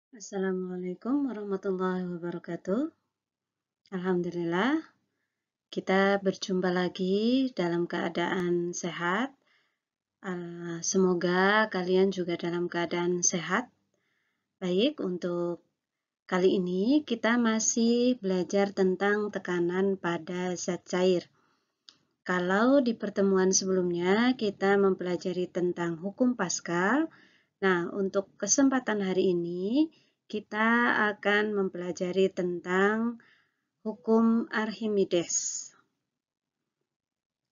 Assalamualaikum warahmatullahi wabarakatuh. Alhamdulillah, kita berjumpa lagi dalam keadaan sehat. Semoga kalian juga dalam keadaan sehat. Baik, untuk kali ini kita masih belajar tentang tekanan pada zat cair. Kalau di pertemuan sebelumnya kita mempelajari tentang hukum Pascal, nah untuk kesempatan hari ini kita akan mempelajari tentang hukum Archimedes.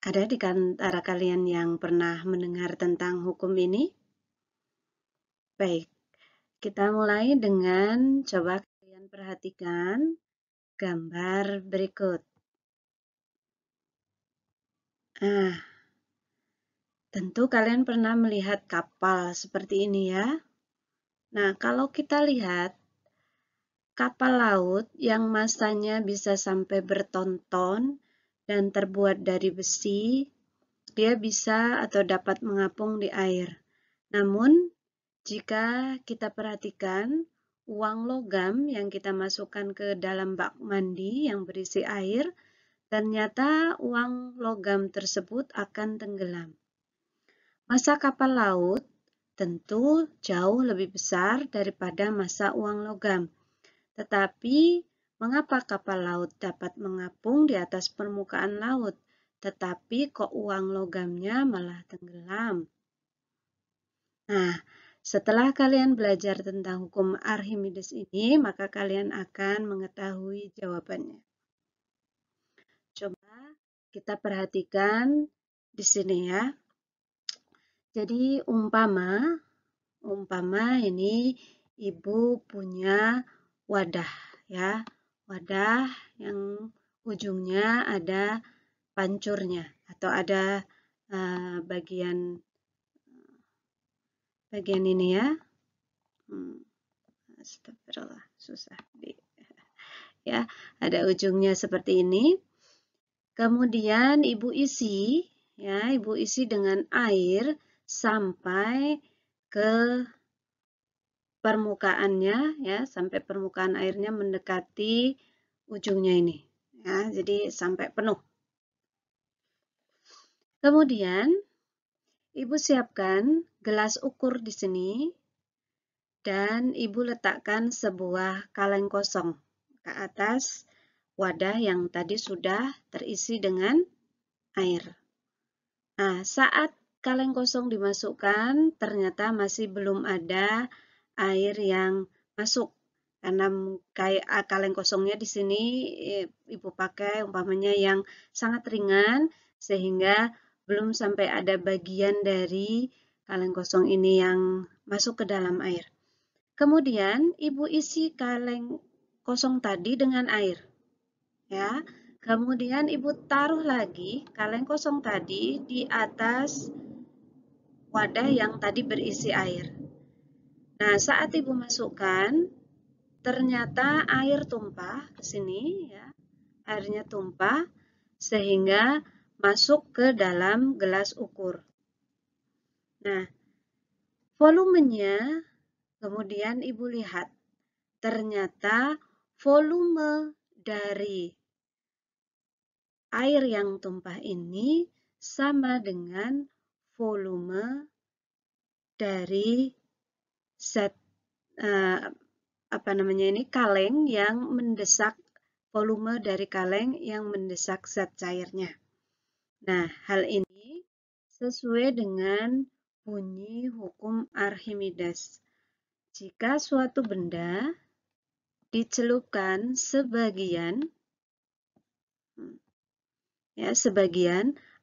Ada di antara kalian yang pernah mendengar tentang hukum ini? Baik, kita mulai dengan coba kalian perhatikan gambar berikut. Nah, tentu kalian pernah melihat kapal seperti ini ya. Nah, kalau kita lihat kapal laut yang masanya bisa sampai berton-ton dan terbuat dari besi, dia bisa atau dapat mengapung di air. Namun, jika kita perhatikan uang logam yang kita masukkan ke dalam bak mandi yang berisi air, ternyata uang logam tersebut akan tenggelam. Massa kapal laut tentu jauh lebih besar daripada massa uang logam. Tetapi, mengapa kapal laut dapat mengapung di atas permukaan laut, tetapi kok uang logamnya malah tenggelam? Nah, setelah kalian belajar tentang hukum Archimedes ini, maka kalian akan mengetahui jawabannya. Coba kita perhatikan di sini ya. Jadi umpama ini ibu punya wadah ya. Wadah yang ujungnya ada pancurnya atau ada bagian ini ya. Astagfirullah, susah ya. Ada ujungnya seperti ini. Kemudian ibu isi dengan air sampai ke permukaannya ya, sampai permukaan airnya mendekati ujungnya ini ya. Jadi sampai penuh. Kemudian ibu siapkan gelas ukur di sini dan ibu letakkan sebuah kaleng kosong ke atas wadah yang tadi sudah terisi dengan air. Nah, saat kaleng kosong dimasukkan, ternyata masih belum ada air yang masuk. Karena kayak kaleng kosongnya di sini ibu pakai umpamanya yang sangat ringan, sehingga belum sampai ada bagian dari kaleng kosong ini yang masuk ke dalam air. Kemudian ibu isi kaleng kosong tadi dengan air. Ya. Kemudian ibu taruh lagi kaleng kosong tadi di atas wadah yang tadi berisi air. Nah, saat ibu masukkan, ternyata air tumpah ke sini ya. Airnya tumpah sehingga masuk ke dalam gelas ukur. Nah, volumenya kemudian ibu lihat. Ternyata volume dari air yang tumpah ini sama dengan volume dari kaleng yang mendesak, volume dari kaleng yang mendesak zat cairnya. Nah, hal ini sesuai dengan bunyi hukum Archimedes. Jika suatu benda dicelupkan sebagian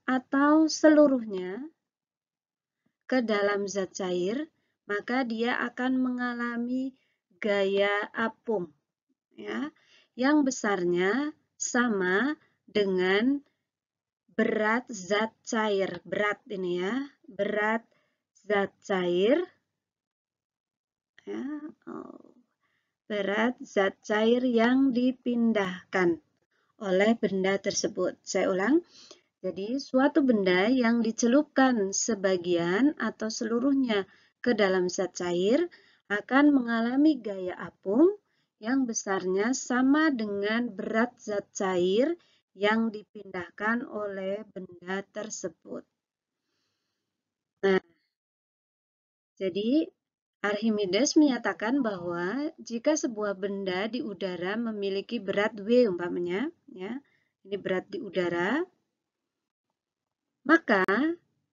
atau seluruhnya ke dalam zat cair, maka dia akan mengalami gaya apung ya, yang besarnya sama dengan berat zat cair. Berat ini ya, berat zat cair ya, berat zat cair yang dipindahkan oleh benda tersebut. Saya ulang. Jadi, suatu benda yang dicelupkan sebagian atau seluruhnya ke dalam zat cair, akan mengalami gaya apung yang besarnya sama dengan berat zat cair yang dipindahkan oleh benda tersebut. Nah, jadi Archimedes menyatakan bahwa jika sebuah benda di udara memiliki berat W umpamanya, ya, ini berat di udara, maka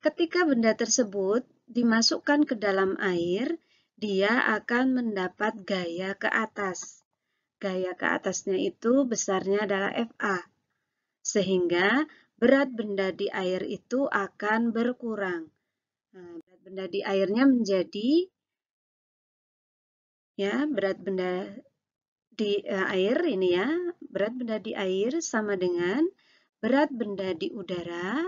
ketika benda tersebut dimasukkan ke dalam air, dia akan mendapat gaya ke atas. Gaya ke atasnya itu besarnya adalah Fa, sehingga berat benda di air itu akan berkurang. Nah, berat benda di airnya menjadi, ya, berat benda di air ini ya, berat benda di air sama dengan berat benda di udara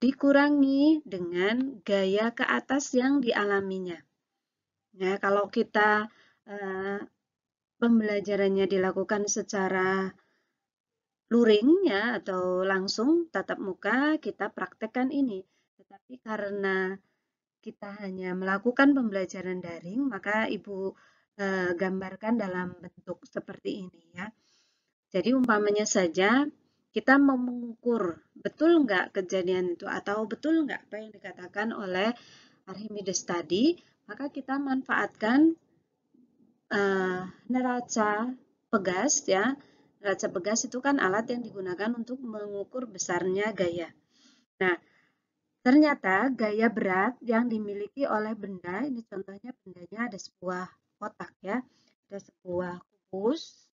dikurangi dengan gaya ke atas yang dialaminya. Ya, kalau kita pembelajarannya dilakukan secara luring ya atau langsung tatap muka, kita praktekkan ini. Tetapi karena kita hanya melakukan pembelajaran daring, maka Ibu gambarkan dalam bentuk seperti ini ya. Jadi umpamanya saja kita mau mengukur betul nggak kejadian itu atau betul nggak apa yang dikatakan oleh Archimedes tadi, maka kita manfaatkan neraca pegas ya. Neraca pegas itu kan alat yang digunakan untuk mengukur besarnya gaya. Nah, ternyata gaya berat yang dimiliki oleh benda, ini contohnya bendanya ada sebuah kotak ya, ada sebuah kubus,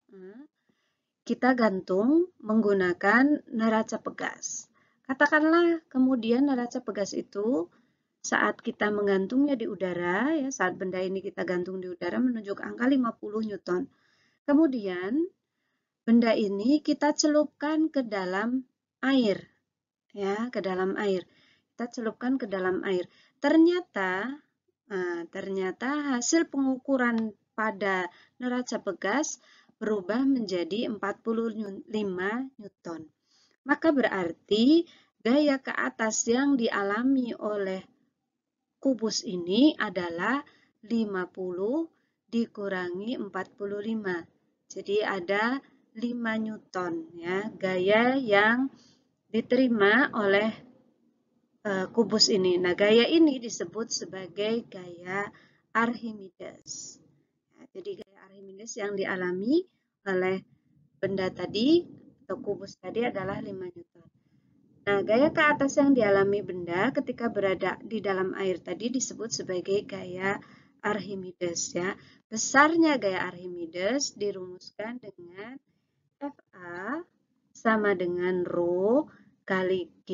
kita gantung menggunakan neraca pegas. Katakanlah kemudian neraca pegas itu saat kita menggantungnya di udara, ya, saat benda ini kita gantung di udara menunjuk angka 50 Newton. Kemudian benda ini kita celupkan ke dalam air, ya, ke dalam air. Kita celupkan ke dalam air. Ternyata hasil pengukuran pada neraca pegas berubah menjadi 45 Newton. Maka berarti gaya ke atas yang dialami oleh kubus ini adalah 50 dikurangi 45. Jadi ada 5 Newton ya, gaya yang diterima oleh kubus ini. Nah, gaya ini disebut sebagai gaya Archimedes. Jadi gaya Archimedes yang dialami oleh benda tadi atau kubus tadi adalah 5 Newton. Nah, gaya ke atas yang dialami benda ketika berada di dalam air tadi disebut sebagai gaya Archimedes ya. Besarnya gaya Archimedes dirumuskan dengan Fa sama dengan Rho kali G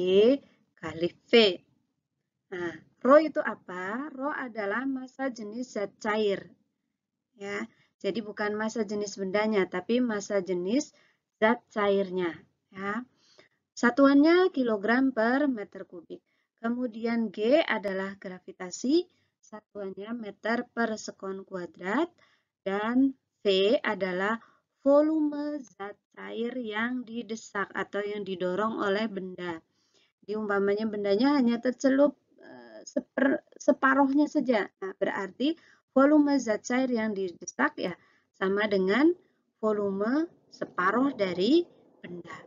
kali V. Nah, Rho itu apa? Rho adalah massa jenis zat cair. Ya, jadi bukan massa jenis bendanya, tapi massa jenis zat cairnya. Ya. Satuannya kilogram per meter kubik. Kemudian G adalah gravitasi, satuannya meter per sekon kuadrat. Dan V adalah volume zat cair yang didesak atau yang didorong oleh benda. Jadi umpamanya bendanya hanya tercelup separuhnya saja. Nah, berarti volume zat cair yang didesak ya sama dengan volume separuh dari benda.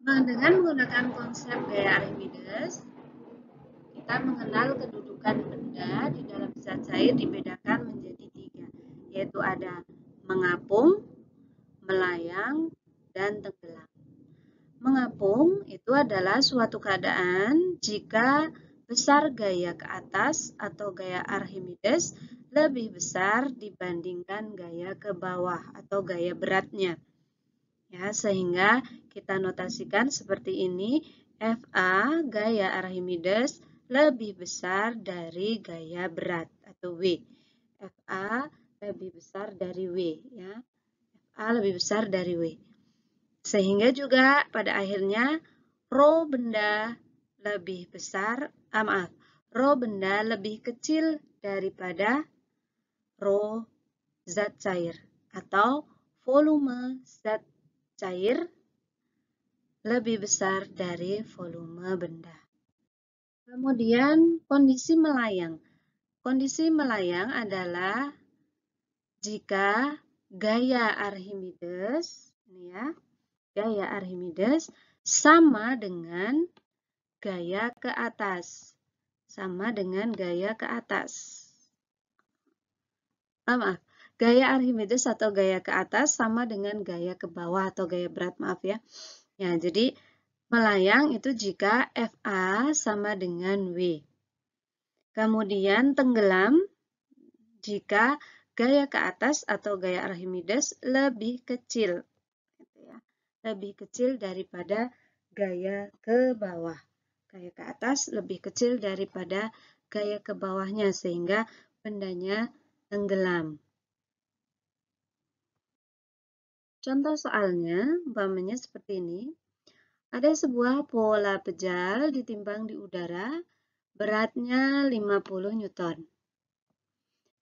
Nah, dengan menggunakan konsep gaya Archimedes, kita mengenal kedudukan benda di dalam zat cair dibedakan menjadi 3, yaitu ada mengapung, melayang, dan tenggelam. Mengapung itu adalah suatu keadaan jika besar gaya ke atas atau gaya Archimedes lebih besar dibandingkan gaya ke bawah atau gaya beratnya. Ya, sehingga kita notasikan seperti ini, Fa gaya Archimedes lebih besar dari gaya berat atau W. Fa lebih besar dari W ya. Fa lebih besar dari W. Sehingga juga pada akhirnya rho benda lebih besar, rho benda lebih kecil daripada rho zat cair atau volume zat cair lebih besar dari volume benda. Kemudian kondisi melayang. Kondisi melayang adalah jika gaya Archimedes, ini ya, gaya Archimedes sama dengan gaya ke atas. Sama dengan gaya ke atas. Maaf, gaya Archimedes atau gaya ke atas sama dengan gaya ke bawah atau gaya berat, maaf ya. Ya, jadi melayang itu jika FA sama dengan W. Kemudian tenggelam jika gaya ke atas atau gaya Archimedes lebih kecil. Lebih kecil daripada gaya ke bawah. Gaya ke atas lebih kecil daripada gaya ke bawahnya sehingga bendanya tenggelam. Contoh soalnya, umpamanya seperti ini. Ada sebuah bola pejal ditimbang di udara, beratnya 50 Newton.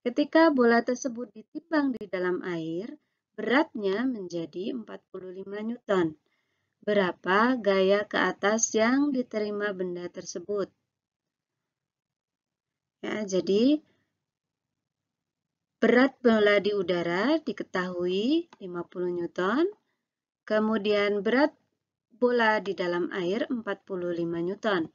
Ketika bola tersebut ditimbang di dalam air, beratnya menjadi 45 Newton. Berapa gaya ke atas yang diterima benda tersebut? Ya, jadi berat bola di udara diketahui 50 Newton, kemudian berat bola di dalam air 45 Newton.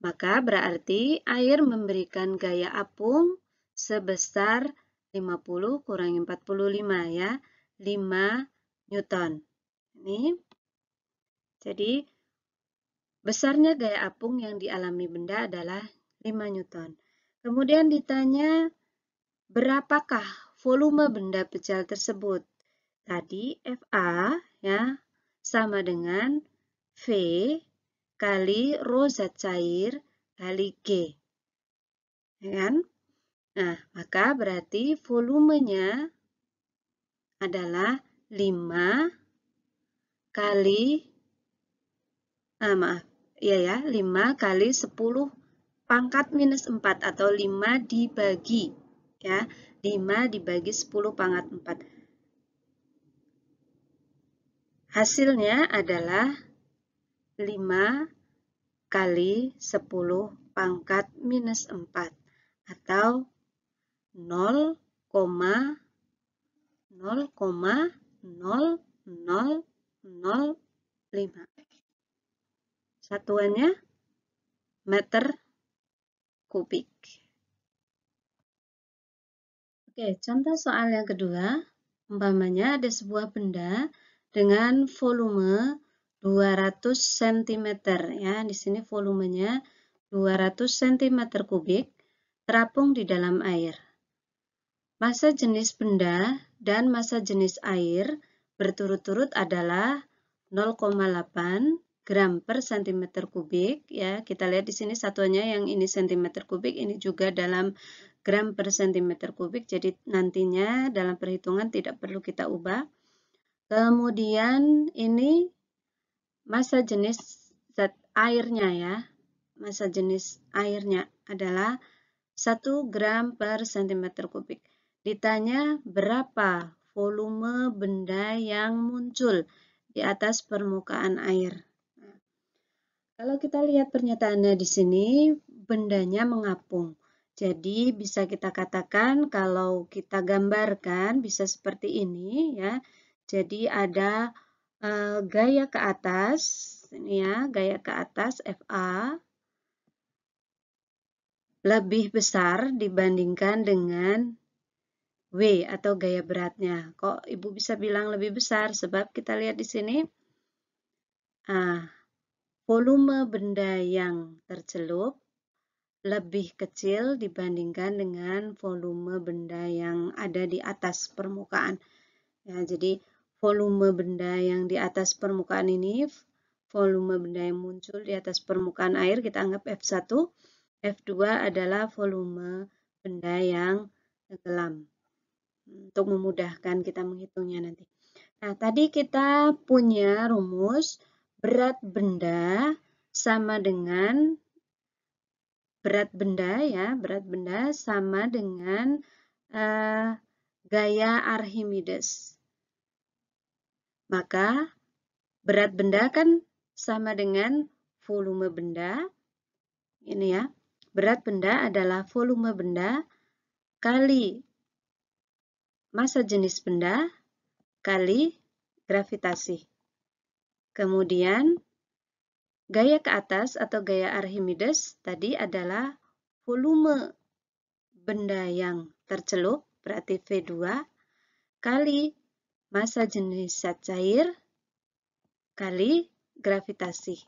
Maka berarti air memberikan gaya apung sebesar 50 kurangi 45 ya, 5 Newton. Ini. Jadi besarnya gaya apung yang dialami benda adalah 5 Newton. Kemudian ditanya berapakah volume benda pejal tersebut? Tadi FA ya sama dengan V kali rho zat cair kali G. Ya kan? Nah, maka berarti volumenya adalah 5 kali, maaf, iya ya, 5 kali 10 pangkat minus 4 atau 5 dibagi, ya, 5 dibagi 10 pangkat 4. Hasilnya adalah 5 kali 10 pangkat minus 4 atau 0,00005. Satuannya meter kubik. Oke, contoh soal yang kedua. Umpamanya ada sebuah benda dengan volume 200 cm ya. Di sini volumenya 200 cm kubik terapung di dalam air. Massa jenis benda dan massa jenis air berturut-turut adalah 0,8 gram per cm kubik ya. Kita lihat di sini satuannya yang ini cm kubik, ini juga dalam gram per cm kubik. Jadi nantinya dalam perhitungan tidak perlu kita ubah. Kemudian ini massa jenis zat airnya ya. Massa jenis airnya adalah 1 gram per cm kubik. Ditanya berapa volume benda yang muncul di atas permukaan air. Nah, kalau kita lihat pernyataannya di sini, bendanya mengapung. Jadi bisa kita katakan kalau kita gambarkan bisa seperti ini ya. Jadi ada gaya ke atas, ini ya, gaya ke atas FA lebih besar dibandingkan dengan W atau gaya beratnya. Kok Ibu bisa bilang lebih besar? Sebab kita lihat di sini, volume benda yang tercelup lebih kecil dibandingkan dengan volume benda yang ada di atas permukaan. Ya, jadi volume benda yang di atas permukaan ini, volume benda yang muncul di atas permukaan air kita anggap F1, F2 adalah volume benda yang tenggelam. Untuk memudahkan kita menghitungnya nanti. Nah, tadi kita punya rumus berat benda sama dengan berat benda ya, berat benda sama dengan gaya Archimedes. Maka berat benda kan sama dengan volume benda Ini ya. Berat benda adalah volume benda kali massa jenis benda kali gravitasi. Kemudian gaya ke atas atau gaya Archimedes tadi adalah volume benda yang tercelup, berarti V2, kali massa jenis zat cair kali gravitasi.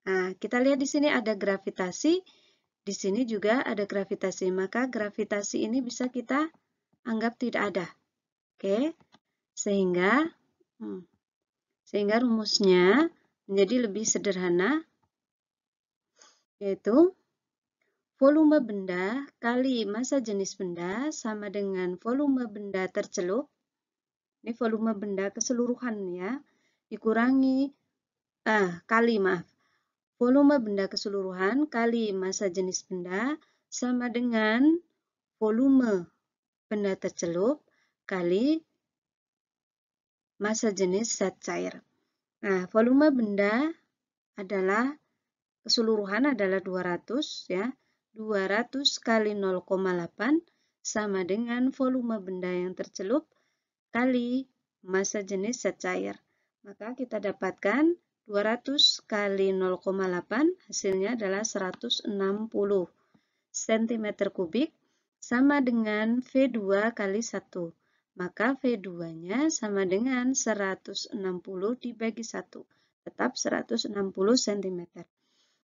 Nah, kita lihat di sini ada gravitasi, di sini juga ada gravitasi, maka gravitasi ini bisa kita anggap tidak ada. Oke, sehingga rumusnya menjadi lebih sederhana, yaitu volume benda kali massa jenis benda sama dengan volume benda tercelup, ini volume benda keseluruhan ya, dikurangi, volume benda keseluruhan kali massa jenis benda sama dengan volume benda tercelup kali massa jenis zat cair. Nah, volume benda adalah keseluruhan adalah 200 ya. 200 kali 0,8 sama dengan volume benda yang tercelup kali massa jenis zat cair. Maka kita dapatkan 200 kali 0,8 hasilnya adalah 160 cm kubik sama dengan V2 kali 1. Maka V2-nya sama dengan 160 dibagi 1. Tetap 160 cm.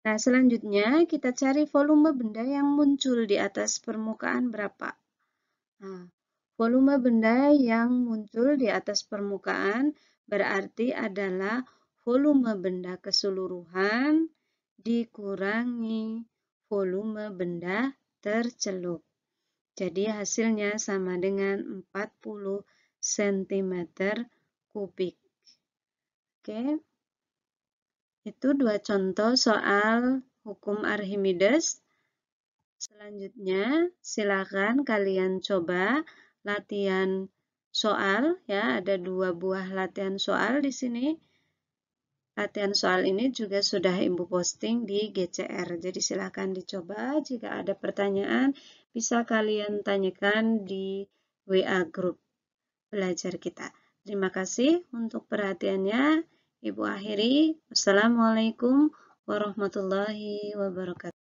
Nah, selanjutnya kita cari volume benda yang muncul di atas permukaan berapa. Nah, volume benda yang muncul di atas permukaan berarti adalah volume benda keseluruhan dikurangi volume benda tercelup. Jadi hasilnya sama dengan 40 cm kubik. Oke. Itu dua contoh soal hukum Archimedes. Selanjutnya, silakan kalian coba latihan soal ya, ada 2 buah latihan soal di sini. Latihan soal ini juga sudah Ibu posting di GCR. Jadi silakan dicoba. Jika ada pertanyaan, bisa kalian tanyakan di WA grup belajar kita. Terima kasih untuk perhatiannya. Ibu akhiri. Wassalamualaikum warahmatullahi wabarakatuh.